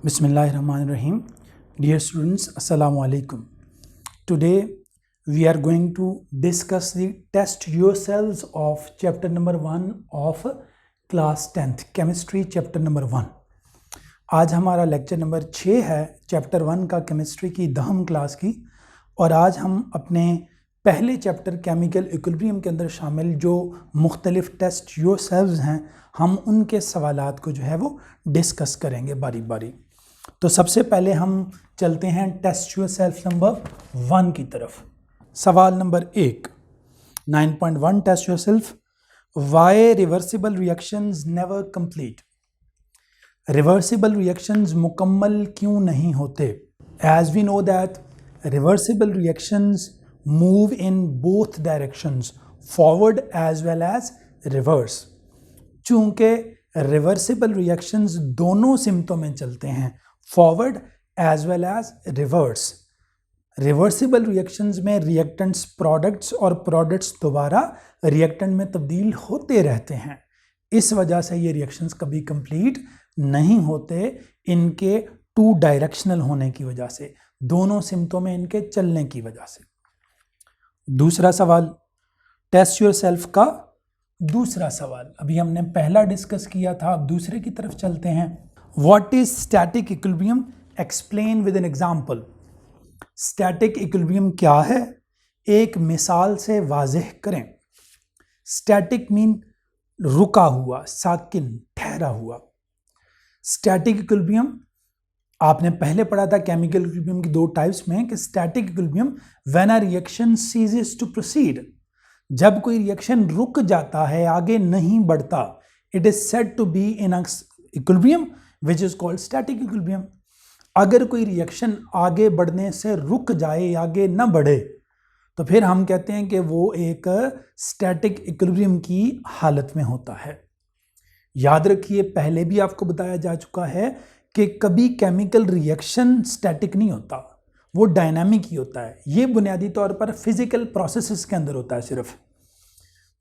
Bismillahirrahmanirrahim. Dear students, Assalamu alaikum. Today we are going to discuss the test yourselves of chapter number 1 of class 10th chemistry chapter number 1. आज हमारा lecture number 6 है chapter 1 का chemistry की 10वीं class की, और आज हम अपने पहले चैप्टर केमिकल इक्विलिब्रियम के अंदर शामिल जो मुख्तलिफ टेस्ट योरसेल्व्स हैं, हम उनके सवालात को जो है वो डिस्कस करेंगे बारी बारी। तो सबसे पहले हम चलते हैं टेस्ट योरसेल्फ नंबर 1 की तरफ। सवाल नंबर 1, 9.1 test yourself, why reversible reactions never complete. Reversible reactions मुकम्मल क्यों नहीं होते? As we know that reversible reactions move in both directions, forward as well as reverse. चूंकि रिवर्सिबल रिएक्शंस दोनों सिमतों में चलते हैं, forward as well as reverse. Reversible reactions में रिएक्टेंट्स प्रोडक्ट्स और प्रोडक्ट्स दोबारा रिएक्टेंट में तब्दील होते रहते हैं। इस वजह से ये रिएक्शंस कभी कंप्लीट नहीं होते, इनके टू डायरेक्शनल होने की वजह से, दोनों सिमतों में इनके चलने की वजह से। दूसरा सवाल, टेस्ट योरसेल्फ का दूसरा सवाल। अभी हमने पहला डिस्कस किया था, अब दूसरे की तरफ चलते हैं। What is static equilibrium? Explain with an example. Static equilibrium क्या है, एक मिसाल से वाज़ेह करें। स्टैटिक मीन रुका हुआ, साकिन, ठहरा हुआ। स्टैटिक इक्विलिब्रियम आपने पहले पढ़ा था केमिकल इक्विलिब्रियम की दो टाइप्स में, कि static equilibrium when a reaction ceases to proceed, जब कोई रिएक्शन रुक जाता है, आगे नहीं बढ़ता, it is said to be in a equilibrium which is called static equilibrium. अगर कोई रिएक्शन आगे बढ़ने से रुक जाए, आगे न बढ़े, तो फिर हम कहते हैं कि वो एक स्टैटिक इक्विलिब्रियम की हालत में होता है। याद रखिए, पहले भी आपको बताया जा चुका है कि कभी केमिकल रिएक्शन स्टैटिक नहीं होता, वो डायनामिक ही होता है। ये बुनियादी तौर पर फिजिकल प्रोसेसेस के अंदर होता है। सिर्फ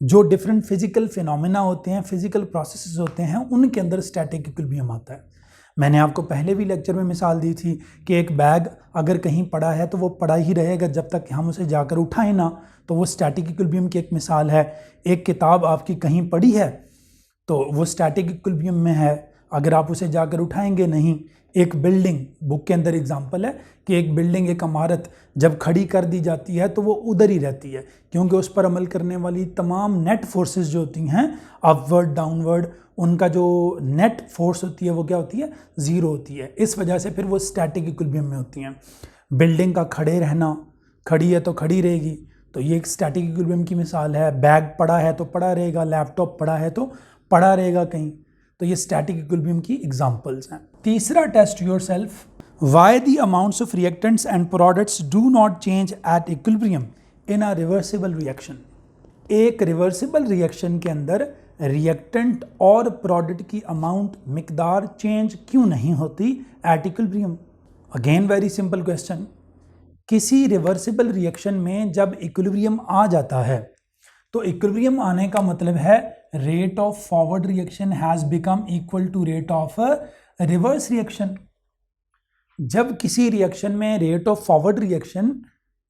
जो डिफरेंट फिजिकल फिनोमेना होते हैं, फिजिकल प्रोसेसेस होते हैं, उनके अंदर स्टैटिक इक्विलिब्रियम आता है। मैंने आपको पहले भी लेक्चर में मिसाल दी थी कि एक बैग अगर कहीं पड़ा है तो वो पड़ा ही रहेगा जब तक हम उसे जाकर उठाएं ना, तो वो स्टैटिक इक्विलिब्रियम की एक मिसाल है। एक किताब आपकी कहीं पड़ी है तो वो स्टैटिक इक्विलिब्रियम में है, अगर आप उसे जाकर उठाएंगे नहीं। एक बिल्डिंग, बुक के अंदर एग्जांपल है कि एक बिल्डिंग, एक इमारत जब खड़ी कर दी जाती है तो वो उधर ही रहती है, क्योंकि उस पर अमल करने वाली तमाम नेट फोर्सेस जो होती हैं, अपवर्ड डाउनवर्ड, उनका जो नेट फोर्स होती है वो क्या होती है, ज़ीरो होती है। इस वजह से फिर वो स्टैटिक इक्विलिब्रियम में होती हैं। बिल्डिंग का खड़े रहना, खड़ी है तो खड़ी रहेगी, तो ये एक स्टैटिक इक्विलिब्रियम की मिसाल है। बैग पड़ा है तो पड़ा रहेगा, लैपटॉप पड़ा है तो पड़ा रहेगा कहीं, तो ये स्टैटिक इक्विलिब्रियम की एग्जांपल्स हैं। तीसरा, test yourself, why the amounts of reactants and products do not change at equilibrium in a reversible reaction. एक रिवर्सिबल रिएक्शन के अंदर रिएक्टेंट और प्रोडक्ट की अमाउंट, मिकदार चेंज क्यों नहीं होती at equilibrium? Again very simple question. किसी रिवर्सिबल रिएक्शन में जब इक्विलिब्रियम आ जाता है, तो इक्विलिब्रियम आने का मतलब है rate of forward reaction has become equal to rate of reverse reaction. जब किसी रिएक्शन में rate of forward reaction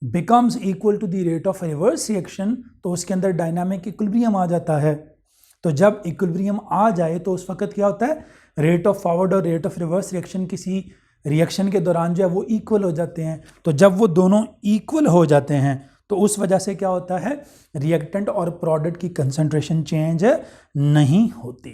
becomes equal to the rate of reverse reaction, तो उसके अंदर डायनामिक इक्विलिब्रियम आ जाता है। तो जब इक्विलिब्रियम आ जाए तो उस वक्त क्या होता है, रेट ऑफ फॉरवर्ड और रेट ऑफ रिवर्स रिएक्शन किसी रिएक्शन के दौरान जो है वो इक्वल हो जाते हैं। तो जब वो दोनों इक्वल हो जाते हैं तो उस वजह से क्या होता है, रिएक्टेंट और प्रोडक्ट की कंसंट्रेशन चेंज नहीं होती,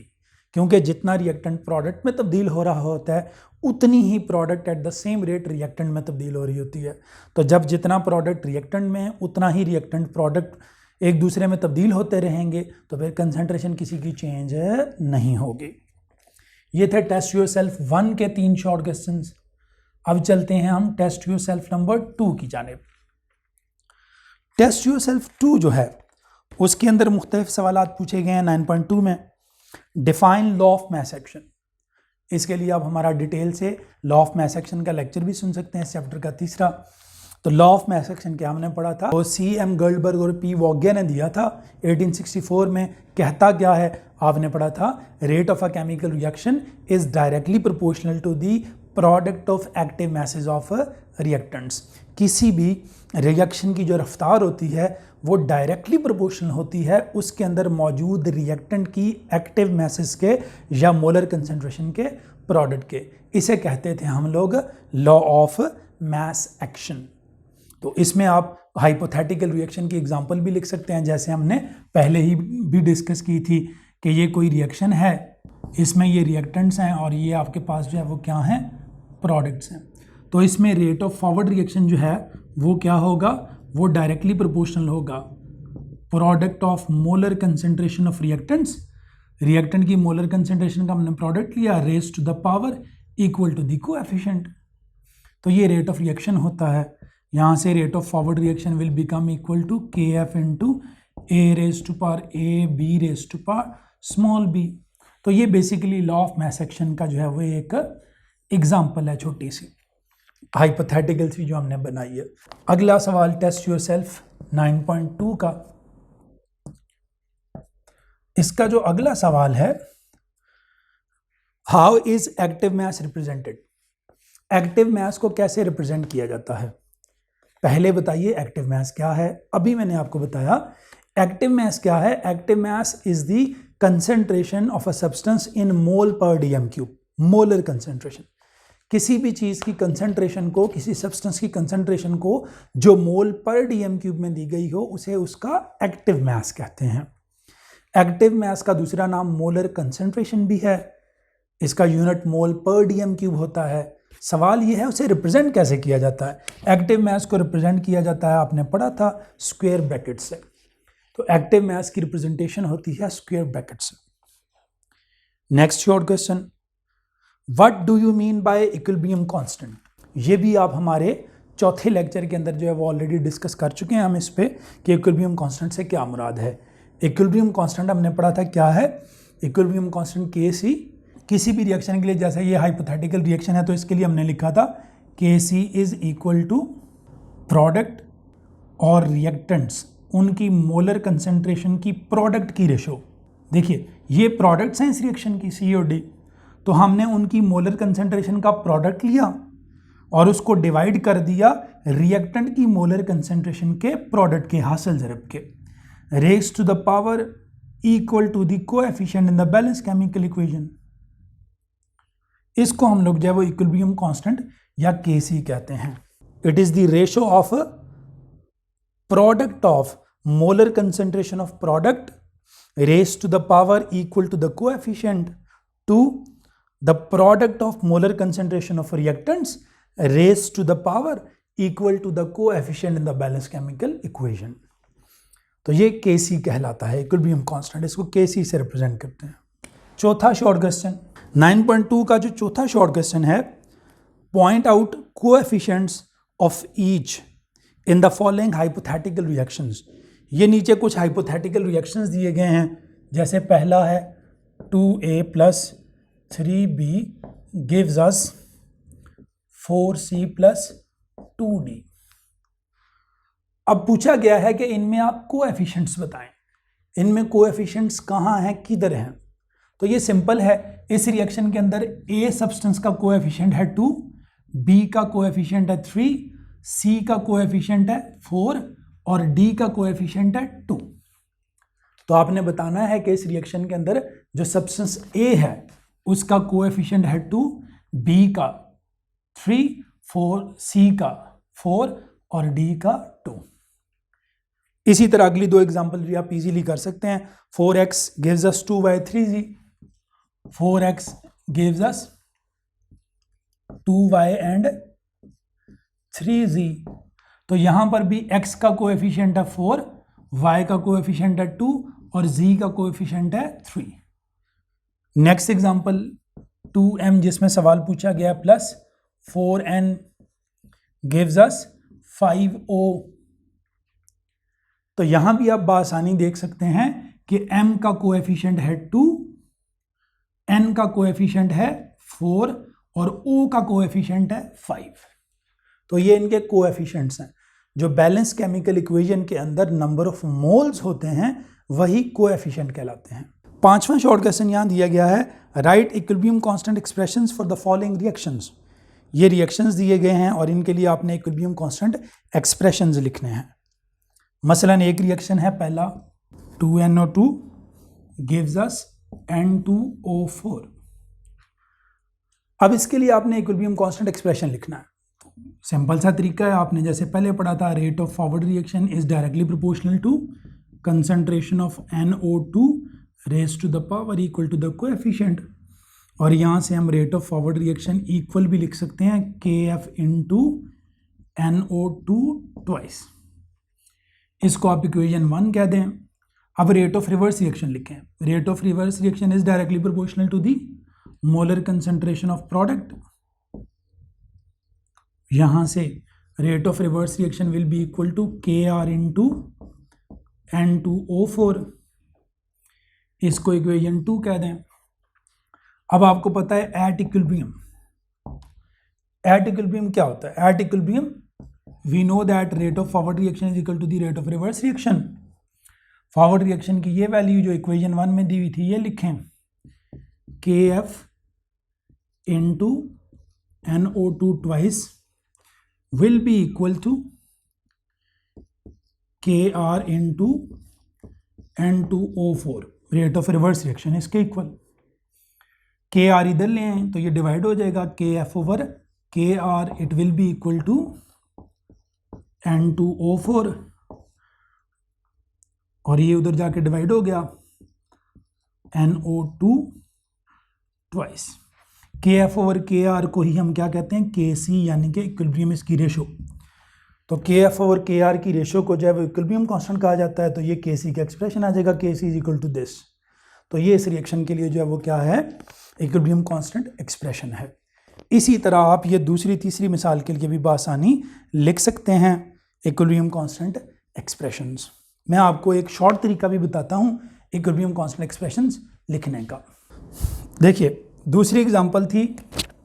क्योंकि जितना रिएक्टेंट प्रोडक्ट में तब्दील हो रहा होता है उतनी ही product at the same rate reactant में तब्दील हो रही होती है। तो जब जितना प्रोडक्ट रिएक्टेंट में, उतना ही रिएक्टेंट प्रोडक्ट एक दूसरे में तब्दील होते रहेंगे, तो फिर कंसंट्रेशन किसी की चेंज नहीं होगी। ये थे टेस्ट योरसेल्फ 1 के 3 शॉर्ट क्वेश्चंस। अब चलते हैं हम टेस्ट योरसेल्फ नंबर 2 की जानिब। टेस्ट योरसेल्फ 2 जो है उसके अंदर मुख्तलिफ सवालात पूछे गए हैं 9.2 में। Define law of mass action. इसके लिए आप हमारा डिटेल से लॉ ऑफ मास एक्शन का लेक्चर भी सुन सकते हैं, चैप्टर का तीसरा। तो लॉ ऑफ मास एक्शन क्या हमने पढ़ा था, वो C.M. गर्लबर्ग और P. वॉग्या ने दिया था 1864 में। कहता क्या है, आपने पढ़ा था, rate of a chemical reaction is directly proportional to the product of active masses of reactants. किसी भी रिएक्शन की जो रफ्तार होती है वो डायरेक्टली प्रोपोर्शनल होती है उसके अंदर मौजूद रिएक्टेंट की एक्टिव मैसेज के या मोलर कंसंट्रेशन के प्रोडक्ट के। इसे कहते थे हम लोग लॉ ऑफ मास एक्शन। तो इसमें आप हाइपोथेटिकल रिएक्शन की एग्जांपल भी लिख सकते हैं, जैसे हमने पहले ही भी डिस्कस की थी कि ये कोई रिएक्शन है, इसमें ये रिएक्टेंट्स हैं और ये आपके पास जो है वो क्या हैं, प्रोडक्ट्स हैं। तो इसमें रेट ऑफ फॉरवर्ड रिएक्शन जो है वो क्या होगा, वो डायरेक्टली प्रोपोर्शनल होगा product of molar concentration of reactants. Reactant की मोलर कंसंट्रेशन का हमने प्रोडक्ट लिया, raise to the power equal to the coefficient. तो ये रेट ऑफ रिएक्शन होता है। यहाँ से rate of forward reaction will become equal to K F into A raise to power A B raise to power small B. तो ये basically law of mass action का जो है वो एक एग्जाम्पल है, छोटी सी हाइपोथेटिकल सी जो हमने बनाई है। अगला सवाल टेस्ट योरसेल्फ 9.2 का। इसका जो अगला सवाल है, how is active mass represented. Active mass को कैसे रिप्रेजेंट किया जाता है, पहले बताइए एक्टिव मास क्या है। अभी मैंने आपको बताया एक्टिव मास क्या है। Active mass is the concentration of a substance in mole per dm cube. Molar concentration, किसी भी चीज की कंसंट्रेशन को, किसी सब्सटेंस की कंसंट्रेशन को जो मोल पर डीएम क्यूब में दी गई हो उसे उसका एक्टिव मास कहते हैं। एक्टिव मास का दूसरा नाम मोलर कंसंट्रेशन भी है। इसका unit mole per dm cube होता है। सवाल यह है उसे रिप्रेजेंट कैसे किया जाता है। एक्टिव मास को रिप्रेजेंट किया जाता है, आपने पढ़ा था, स्क्वायर ब्रैकेट से। तो एक्टिव मास की रिप्रेजेंटेशन होती है स्क्वायर ब्रैकेट से। Next short question, what do you mean by equilibrium constant. ये भी आप हमारे चौथे लेक्चर के अंदर जो है वो ऑलरेडी डिस्कस कर चुके हैं हम इस पे कि इक्विलिब्रियम कांस्टेंट से क्या मुराद है। इक्विलिब्रियम कांस्टेंट हमने पढ़ा था क्या है। इक्विलिब्रियम कांस्टेंट के सी, किसी भी रिएक्शन के लिए, जैसे ये हाइपोथेटिकल रिएक्शन है तो इसके लिए हमने लिखा था के सी इज इक्वल टू प्रोडक्ट और रिएक्टेंट्स उनकी मोलर कंसंट्रेशन की प्रोडक्ट की रेशो। देखिए ये प्रोडक्ट्स हैं इस रिएक्शन की, सी और डी, तो हमने उनकी मोलर कंसंट्रेशन का प्रोडक्ट लिया और उसको डिवाइड कर दिया रिएक्टेंट की मोलर कंसंट्रेशन के प्रोडक्ट के हासिल ज़रब के, raise to the power equal to the coefficient in the balance chemical equation. इसको हम लोग जो है वो इक्विलिब्रियम कांस्टेंट या केसी कहते हैं। It is the ratio of product of molar concentration of product raise to the power equal to the coefficient to the product of molar concentration of reactants raise to the power equal to the coefficient in the balance chemical equation. तो ये केसी कहलाता है, equilibrium constant, इसको केसी से represent करते हैं। चौथा short question 9.2 का जो चौथा शॉर्ट क्वेश्चन है, point out coefficients of each in the following hypothetical reactions. ये नीचे कुछ हाइपोथेटिकल रिएक्शंस दिए गए हैं, जैसे पहला है 2a + 3b gives us 4c + 2d। अब पूछा गया है कि इनमें आप कोएफिशिएंट्स बताएं, इनमें कोएफिशिएंट्स कहाँ हैं, किधर हैं। तो ये सिंपल है, इस रिएक्शन के अंदर A सब्सटेंस का कोएफिशिएंट है 2, B का कोएफिशिएंट है 3, C का कोएफिशिएंट है 4 और D का कोएफिशिएंट है 2। तो आपने बताना है कि इस रिएक्शन के अंदर जो सब्सटेंस A है उसका कोएफिशिएंट है 2, B का 3, 4, C का 4 और D का 2। इसी तरह अगली दो एग्जांपल भी आप इजीली कर सकते हैं। 4x gives us 2y3z, 4x gives us 2y and 3z। तो यहां पर भी x का कोएफिशिएंट है 4, y का कोएफिशिएंट है 2 और z का कोएफिशिएंट है 3। नेक्स्ट एग्जांपल 2m जिसमें सवाल पूछा गया plus 4n gives us 5o। तो यहां भी आप बासानी देख सकते हैं कि m का कोएफिशिएंट है 2, n का कोएफिशिएंट है 4 और o का कोएफिशिएंट है 5। तो ये इनके कोएफिशिएंट्स हैं। जो बैलेंस केमिकल इक्वेशन के अंदर नंबर ऑफ मोल्स होते हैं वही कोएफिशिएंट कहलाते हैं। पांचवा शॉर्ट क्वेश्चन यहां दिया गया है, right equilibrium constant expressions for the following reactions. ये रिएक्शंस दिए गए हैं और इनके लिए आपने इक्विलिब्रियम कांस्टेंट एक्सप्रेशंस लिखने हैं। मसलन एक रिएक्शन है पहला 2NO2 गिव्स अस N2O4। अब इसके लिए आपने इक्विलिब्रियम कांस्टेंट एक्सप्रेशन लिखना है। सिंपल सा तरीका है, आपने जैसे पहले पढ़ा था, rate of forward reaction is directly proportional to concentration of NO2 raise to the power equal to the coefficient. और यहाँ से हम rate of forward reaction equal भी लिख सकते हैं KF इंटू NO2 ट्वाइस। इसको आप इक्वेशन 1 कह दें। अब रेट ऑफ रिवर्स रिएक्शन लिखें। Rate of reverse reaction is directly proportional to the molar concentration of product. यहां से rate of reverse reaction will be equal to KR into N2O4। इसको equation 2 कह दें। अब आपको पता है एट इक्विलिब्रियम, एट इक्विलिब्रियम क्या होता है? At equilibrium we know that rate of forward reaction is equal to the rate of reverse reaction. Forward reaction की ये वैल्यू जो इक्वेशन 1 में दी हुई थी ये लिखें, KF into NO2 twice will be equal to KR into N2O4 rate of reverse reaction इसके equal. KR इधर ले आए तो ये डिवाइड हो जाएगा, KF over KR it will be equal to N2O4 और ये उधर जाके डिवाइड हो गया NO2 twice. KF over KR को ही हम क्या कहते हैं? KC, यानी कि इक्विलिब्रियम इसकी रेशो। तो KF ओवर KR की रेशो को जब इक्विलिब्रियम कांस्टेंट कहा जाता है तो ये KC का एक्सप्रेशन आ जाएगा, KC is equal to this. तो ये इस रिएक्शन के लिए जो है वो क्या है? इक्विलिब्रियम कांस्टेंट एक्सप्रेशन है। इसी तरह आप ये दूसरी तीसरी मिसाल के लिए भी बासानी लिख सकते हैं इक्विलिब्रियम कांस्टेंट एक्सप्रेशंस। मैं आपको एक शॉर्ट तरीका भी बताता हूँ इक्विलिब्रियम कांस्टेंट एक्सप्रेशंस लिखने का। देखिए दूसरी एग्जांपल थी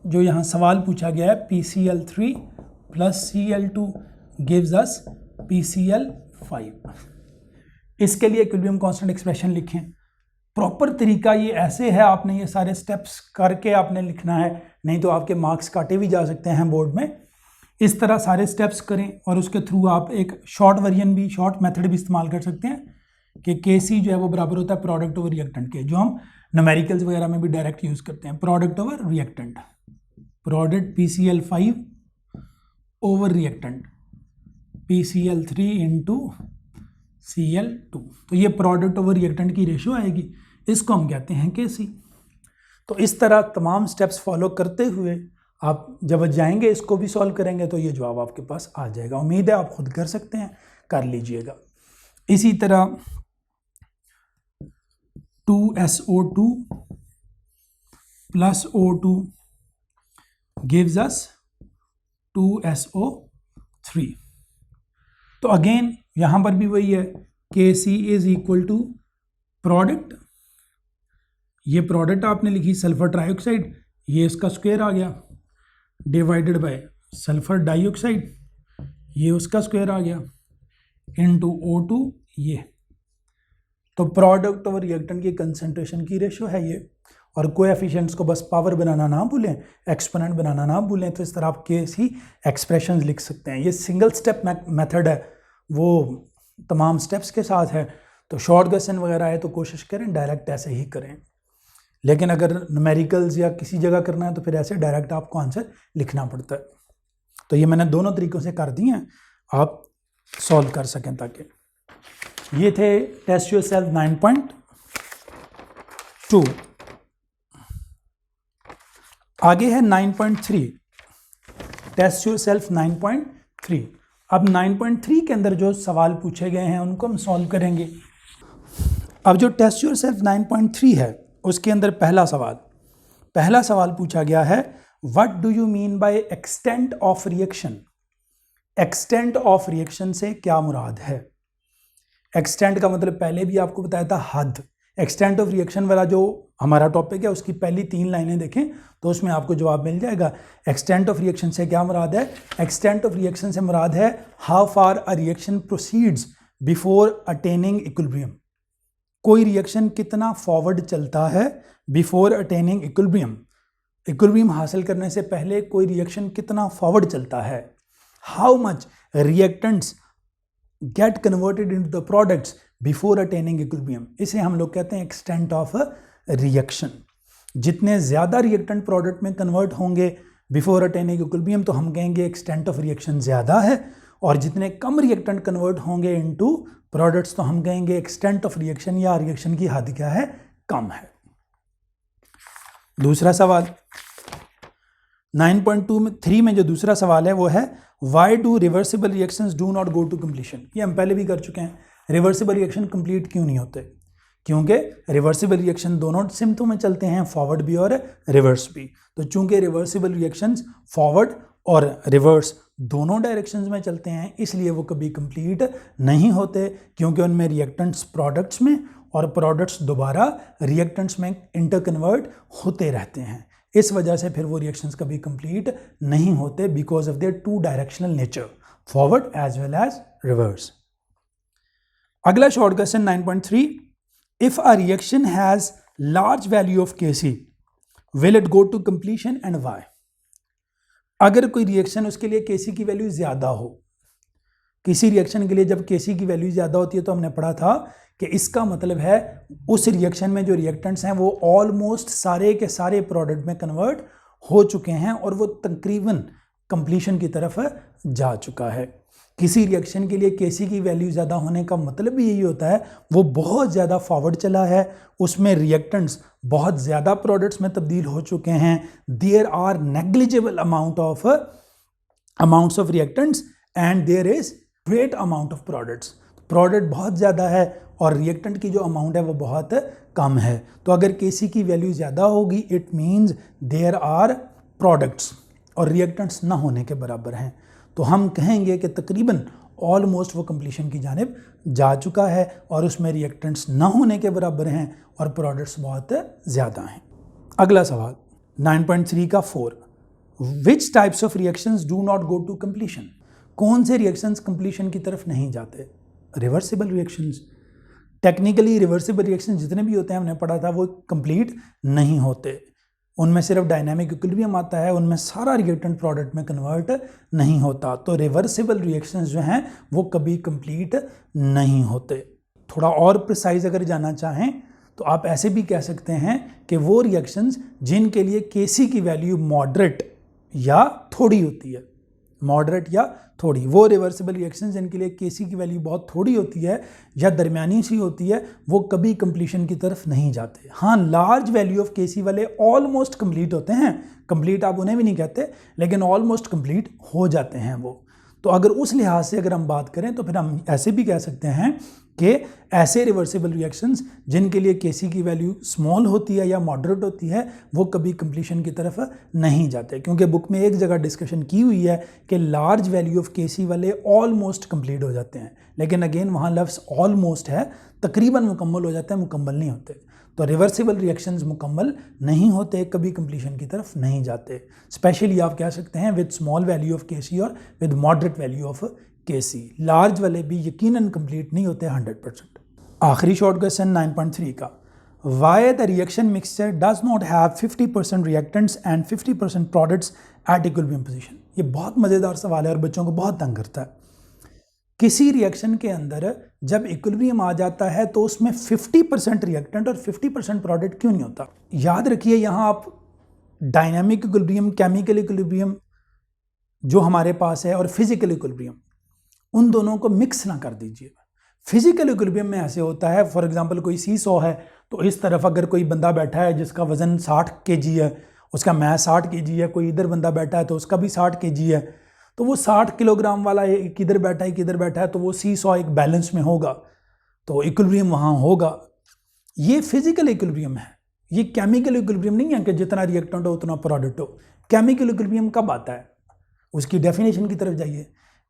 जो यहाँ सवाल पूछा गया है, PCl3 plus Cl2 gives us PCl5। इसके लिए इक्विलिब्रियम कांस्टेंट एक्सप्रेशन लिखें। प्रॉपर तरीका ये ऐसे है, आपने ये सारे स्टेप्स करके आपने लिखना है, नहीं तो आपके मार्क्स काटे भी जा सकते हैं बोर्ड में। इस तरह सारे स्टेप्स करें और उसके थ्रू आप एक शॉर्ट वर्जन भी, शॉर्ट मेथड भी इस्तेमाल कर सकते हैं कि KC जो है वो बराबर होता है प्रोडक्ट ओवर रिएक्टेंट के, जो हम न्यूमेरिकल्स वगैरह में भी डायरेक्ट यूज करते हैं। Product over reactant, product PCl5 over reactant PCl3 into Cl2। तो ये प्रोडक्ट ओवर रिएक्टेंट की रेशो आएगी, इसको हम कहते हैं KC। तो इस तरह तमाम स्टेप्स फॉलो करते हुए आप जब जाएंगे इसको भी सॉल्व करेंगे तो ये जवाब आपके पास आ जाएगा। उम्मीद है आप खुद कर सकते हैं, कर लीजिएगा। इसी तरह 2SO2 plus O2 gives us 2SO3। तो अगेन यहां पर भी वही है, KC is equal to product, ये प्रोडक्ट आपने लिखी सल्फर ट्राइऑक्साइड, ये इसका स्क्वायर आ गया, डिवाइडेड बाय सल्फर डाइऑक्साइड, ये उसका स्क्वायर आ गया, इनटू O2 ये। तो प्रोडक्ट और रिएक्टेंट की कंसंट्रेशन की रेशो है ये। और कोएफिशिएंट्स को बस पावर बनाना ना भूलें, एक्सपोनेंट बनाना ना भूलें। तो इस तरह आप KC एक्सप्रेशंस लिख सकते हैं। ये सिंगल स्टेप मेथड है, वो तमाम स्टेप्स के साथ है। तो शॉर्ट क्वेश्चन वगैरह है तो कोशिश करें डायरेक्ट ऐसे ही करें, लेकिन अगर न्यूमेरिकल्स या किसी जगह करना है तो फिर ऐसे डायरेक्ट आपको आंसर लिखना पड़ता है। तो ये मैंने दोनों तरीक़ों से कर दिए हैं, आप सॉल्व कर सकें। ताकि ये थे टेस्ट योरसेल्फ 9.2। आगे है 9.3, टेस्ट योरसेल्फ 9.3। अब 9.3 के अंदर जो सवाल पूछे गए हैं उनको हम सॉल्व करेंगे। अब जो टेस्ट योरसेल्फ 9.3 है उसके अंदर पहला सवाल पूछा गया है, what do you mean by extent of reaction. Extent of reaction से क्या मुराद है? एक्सटेंट का मतलब पहले भी आपको बताया था, हद। एक्सटेंट ऑफ रिएक्शन वाला जो हमारा टॉपिक है उसकी पहली 3 लाइनें देखें तो उसमें आपको जवाब मिल जाएगा। एक्सटेंट ऑफ रिएक्शन से क्या मुराद है? एक्सटेंट ऑफ रिएक्शन से मुराद है how far a reaction proceeds before attaining equilibrium. कोई रिएक्शन कितना फॉरवर्ड चलता है बिफोर अटेनिंग इक्विलिब्रियम। इक्विलिब्रियम हासिल करने से पहले कोई रिएक्शन कितना फॉरवर्ड चलता है, how much reactants get converted into the products before attaining equilibrium, इसे हम लोग कहते हैं एक्सटेंट ऑफ रिएक्शन। जितने ज़्यादा रिएक्टेंट प्रोडक्ट में कन्वर्ट होंगे बिफोर अटेनिंग इक्विलिब्रियम तो हम कहेंगे एक्सटेंट ऑफ रिएक्शन ज़्यादा है, और जितने कम रिएक्टेंट कन्वर्ट होंगे इनटू प्रोडक्ट्स तो हम कहेंगे एक्सटेंट ऑफ रिएक्शन या रिएक्शन की हद क्या है, कम है। दूसरा सवाल 9.2 में जो दूसरा सवाल है वो है why do reversible reactions do not go to completion. ये हम पहले भी कर चुके हैं, रिवर्सिबल रिएक्शन कंप्लीट क्यों नहीं होते, क्योंकि रिवर्सिबल रिएक्शन दोनों सिम्टों में चलते हैं, फॉरवर्ड भी और रिवर्स भी। तो चूंकि रिवर्सिबल रिएक्शंस फॉरवर्ड और रिवर्स दोनों डायरेक्शंस में चलते हैं इसलिए वो कभी कंप्लीट नहीं होते, क्योंकि उनमें रिएक्टेंट्स प्रोडक्ट्स में और प्रोडक्ट्स दोबारा रिएक्टेंट्स में इंटरकन्वर्ट होते रहते हैं। इस वजह से फिर वो रिएक्शंस कभी कंप्लीट नहीं होते because of their two directional nature, forward as well as reverse. अगला short question 9.3, if a reaction has large value of Kc will it go to completion and why. अगर कोई रिएक्शन उसके लिए Kc की value ज्यादा हो, किसी reaction के लिए जब Kc की वैल्यू ज्यादा होती है तो हमने पढ़ा था कि इसका मतलब है उस रिएक्शन में जो रिएक्टेंट्स हैं वो ऑलमोस्ट सारे के सारे प्रोडक्ट में कन्वर्ट हो चुके हैं और वो तकरीबन कंप्लीशन की तरफ जा चुका है। किसी रिएक्शन के लिए Kc की वैल्यू ज़्यादा होने का मतलब भी यही होता है वो बहुत ज़्यादा फॉरवर्ड चला है, उसमें रिएक्टेंट्स बहुत ज़्यादा प्रोडक्ट्स में तब्दील हो चुके हैं, there are negligible amounts of reactants and there is great amount of products. Product बहुत ज़्यादा है और रिएक्टेंट की जो अमाउंट है वो बहुत कम है। तो अगर Kc की वैल्यू ज़्यादा होगी it means there are products और रिएक्टेंट्स ना होने के बराबर हैं, तो हम कहेंगे कि तकरीबन ऑलमोस्ट वो कंप्लीशन की जानिब जा चुका है और उसमें रिएक्टेंट्स ना होने के बराबर हैं और प्रोडक्ट्स बहुत ज़्यादा हैं। अगला सवाल 9.3 का 4, which types of reactions do not go to completion. कौन से रिएक्शंस कंप्लीशन की तरफ नहीं जाते, reversible reactions. Technically reversible reactions जितने भी होते हैं हमने पढ़ा था वो कंप्लीट नहीं होते, उनमें सिर्फ डायनामिक इक्विलिब्रियम आता है, उनमें सारा रिएक्टेंट प्रोडक्ट में कन्वर्ट नहीं होता। तो रिवर्सिबल रिएक्शंस जो हैं वो कभी कंप्लीट नहीं होते। थोड़ा और प्रिसाइज अगर जाना चाहें तो आप ऐसे भी कह सकते हैं कि वो रिएक्शंस जिनके लिए Kc की वैल्यू मॉडरेट या थोड़ी होती है, मॉडरेट या थोड़ी, वो रिवर्सिबल रिएक्शंस जिनके लिए Kc की वैल्यू बहुत थोड़ी होती है या दरमियानी सी होती है वो कभी कंप्लीशन की तरफ नहीं जाते। हाँ, लार्ज वैल्यू ऑफ Kc वाले ऑलमोस्ट कंप्लीट होते हैं, कंप्लीट आप उन्हें भी नहीं कहते लेकिन ऑलमोस्ट कंप्लीट हो जाते हैं वो। तो अगर उस लिहाज से अगर हम बात करें तो फिर हम ऐसे भी कह सकते हैं कि ऐसे रिवर्सिबल रिएक्शंस जिनके लिए Kc की वैल्यू स्मॉल होती है या मॉडरेट होती है वो कभी कंप्लीशन की तरफ नहीं जाते, क्योंकि बुक में एक जगह डिस्कशन की हुई है कि लार्ज वैल्यू ऑफ Kc वाले ऑलमोस्ट कंप्लीट हो जाते हैं, लेकिन अगेन वहाँ लफ्ज़ ऑलमोस्ट है, तकरीबन मुकम्मल हो जाते हैं, मुकम्मल नहीं होते। तो रिवर्सिबल रिएक्शंस मुकम्मल नहीं होते, कभी कंप्लीशन की तरफ नहीं जाते। स्पेशली आप कह सकते हैं with small value of Kc और with moderate value of Kc। Large वाले भी यकीनन कंप्लीट नहीं होते 100%। आखिरी शॉर्ट क्वेश्चन 9.3 का, why the reaction mixture does not have 50% reactants and 50% products at equilibrium position. ये बहुत मज़ेदार सवाल है और बच्चों को बहुत तंग करता है। किसी रिएक्शन के अंदर जब इक्विलिब्रियम आ जाता है तो उसमें 50% रिएक्टेंट और 50% प्रोडक्ट क्यों नहीं होता। याद रखिए यहाँ आप डायनामिक इक्विलिब्रियम, केमिकल इक्विलिब्रियम जो हमारे पास है और फिजिकल इक्विलिब्रियम, उन दोनों को मिक्स ना कर दीजिए। फिजिकल इक्विलिब्रियम में ऐसे होता है, फॉर एग्जांपल कोई सीसॉ है तो इस तरफ अगर कोई बंदा बैठा है जिसका वजन 60 kg है, उसका मैस 60 kg है, कोई इधर बंदा बैठा है तो उसका भी 60 kg है, तो वो 60 किलोग्राम वाला किधर बैठा है किधर बैठा है, तो वो सीसॉ एक बैलेंस में होगा, तो इक्विलिब्रियम वहाँ होगा। ये फिजिकल इक्विलिब्रियम है, ये केमिकल इक्विलिब्रियम नहीं है कि जितना रिएक्टेंट हो उतना प्रोडक्ट हो। केमिकल इक्विलिब्रियम कब आता है, उसकी डेफिनेशन की तरफ जाइए।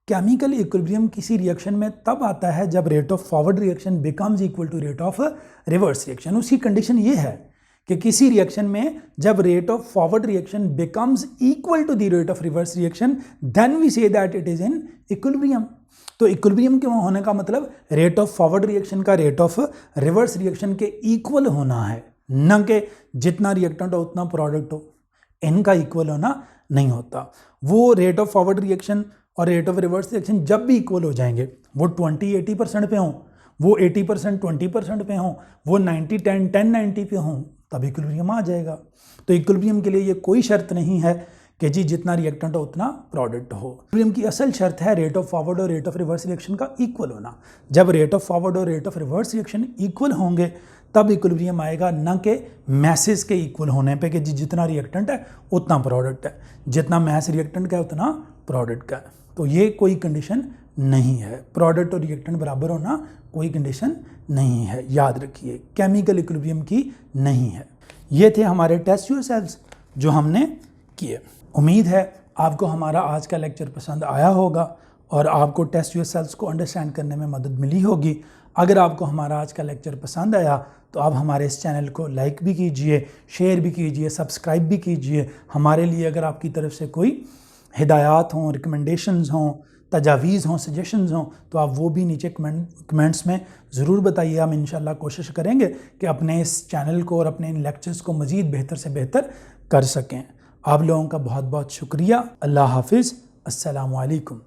केमिकल इक्विलिब्रियम किसी रिएक्शन में तब आता है जब rate of forward reaction becomes equal to rate of reverse reaction. उसकी कंडीशन ये है कि किसी रिएक्शन में जब rate of forward reaction becomes equal to the rate of reverse reaction then we say that it is in equilibrium. तो equilibrium के होने का मतलब रेट ऑफ फॉरवर्ड रिएक्शन का रेट ऑफ रिवर्स रिएक्शन के इक्वल होना है, न कि जितना रिएक्टेंट हो उतना प्रोडक्ट हो। इनका इक्वल होना नहीं होता। वो रेट ऑफ फॉरवर्ड रिएक्शन और रेट ऑफ रिवर्स रिएक्शन जब भी इक्वल हो जाएंगे, वो 20-80% पे हों, वो 80% 20% पे हों, वो 90-10 10-90 पे हों, तब इक्विलिब्रियम आ जाएगा। तो इक्विलिब्रियम के लिए ये कोई शर्त नहीं है कि जी जितना रिएक्टेंट हो उतना प्रोडक्ट हो। इक्विलिब्रियम की असल शर्त है रेट ऑफ फॉरवर्ड और रेट ऑफ रिवर्स रिएक्शन का इक्वल होना। जब रेट ऑफ फॉरवर्ड और rate of reverse reaction equal होंगे तब इक्विलिब्रियम आएगा, न कि मैसेस के इक्वल होने पे कि जी जितना रिएक्टेंट है उतना प्रोडक्ट है, जितना मैस रिएक्टेंट का है उतना प्रोडक्ट का है। तो ये कोई कंडीशन नहीं है, प्रोडक्ट और रिएक्टेंट बराबर होना कोई कंडीशन नहीं है, याद रखिए, केमिकल इक्विलिब्रियम की नहीं है। ये थे हमारे टेस्ट योरसेल्व्स जो हमने किए। उम्मीद है आपको हमारा आज का लेक्चर पसंद आया होगा और आपको टेस्ट योरसेल्व्स को अंडरस्टैंड करने में मदद मिली होगी। अगर आपको हमारा आज का लेक्चर पसंद आया तो आप हमारे इस चैनल को लाइक भी कीजिए, शेयर भी कीजिए, सब्सक्राइब भी कीजिए। हमारे लिए अगर आपकी तरफ से कोई हिदायत हों, रिकमेंडेशंस हों, तजावीज़ हों, सजेशंस हों, तो आप वो भी नीचे कमेंट्स में ज़रूर बताइए। हम इंशाल्लाह कोशिश करेंगे कि अपने इस चैनल को और अपने इन लेक्चर्स को मज़ीद बेहतर से बेहतर कर सकें। आप लोगों का बहुत बहुत शुक्रिया। अल्लाह हाफिज़। अस्सलामु अलैकुम।